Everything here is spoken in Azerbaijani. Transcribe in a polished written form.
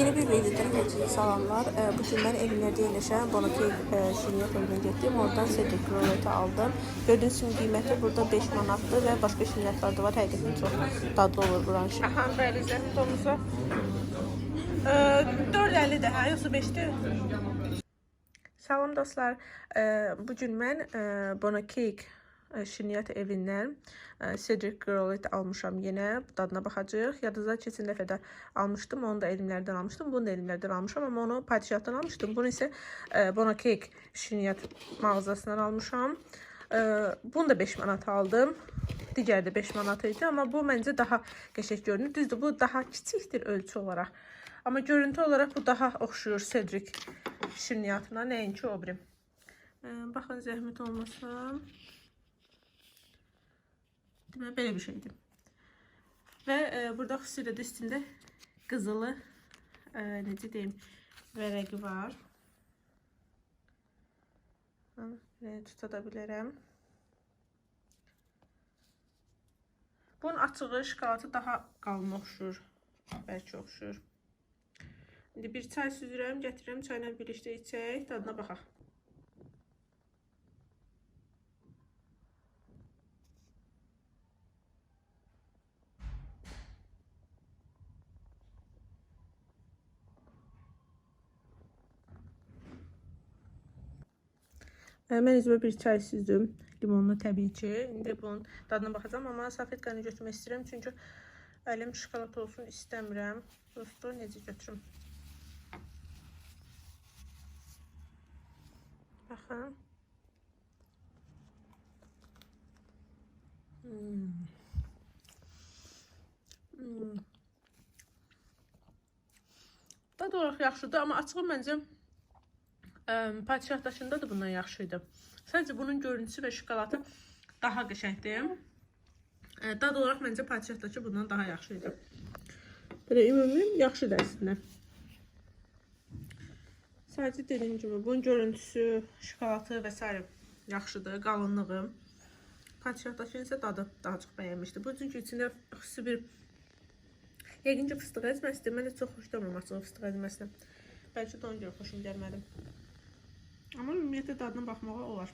Yeni bir videodan herkese salamlar. Bugün ben evimlerde yerleşen Bonakey şirniyyat evine gittim. Oradan Cedric Rollet'i aldım. Gördüğünüz gibi kıymeti burada 5 manatlı ve başka şirniyyatlar da var. Həqiqətən çox dadlı olur buranın. Aha, bəli, zəhmət olmasa. 4.50 də, hə, yoxsa 5-dir? Salam dostlar. Bugün ben Bonakey şirniyyat evindən Cedric Rollet almışam yenə. Dadına baxacağıq. Yadınızda keçən dəfə də almışdım. Onu da elimlərdən almışdım. Bunu da elimlərdən almışam. Amma onu padişahdan almışdım. Bunu isə Bonakey şirniyyat mağazasından almışam. Bunu da 5 manat aldım. Digəri də 5 manat idi. Amma bu məncə daha qəşəng görünür. Düzdür, bu daha kiçikdir ölçü olaraq. Amma görüntü olaraq bu daha oxşuyur Cedric şirniyyatına. Nəinki o biri. Baxın, zəhmət olmasa. Deməli, belə bir şeydir. Və burada xüsusilə də üstündə qızılı, necə deyim, vərəqi var. Belə tuta da bilərəm. Bunun açığı, şokolatı daha qalın oxşur. Bəlkə oxşur. İndi bir çay süzürəm, gətirirəm, çayla birlikdə içək, dadına baxaq. Mən üzvə bir çay süzdüm, limonlu təbii ki. İndi bunun dadına baxacağım, amma salfetkanı götürmək istəyirəm, çünki əlim şokolat olsun istəmirəm. Dostu, necə götürüm? Baxın. Dad olaraq yaxşıdır, amma açığı məncə padişahdaşında da bundan yaxşıydı. Sadəcə bunun görüntüsü və şokolatı daha qəşəngdir. Dad olaraq məncə padişahdakı bundan daha yaxşıydı. Belə ümumi yaxşıdır əslində. Sadəcə dediyim kimi bunun görüntüsü, şokolatı və s. yaxşıdır, qalınlığı. Padişahdakı isə dadı daha çox bəyənmişdi. Bu çünki içində xüsusi bir yəqin ki fıstıq əzməsidir. Mən də çox xoşlamıram açığı fıstıq əzməsini. Bəlkə də ona görə xoşum gəlmədi. Amma ümumiyyətlə dadına baxmağa olar.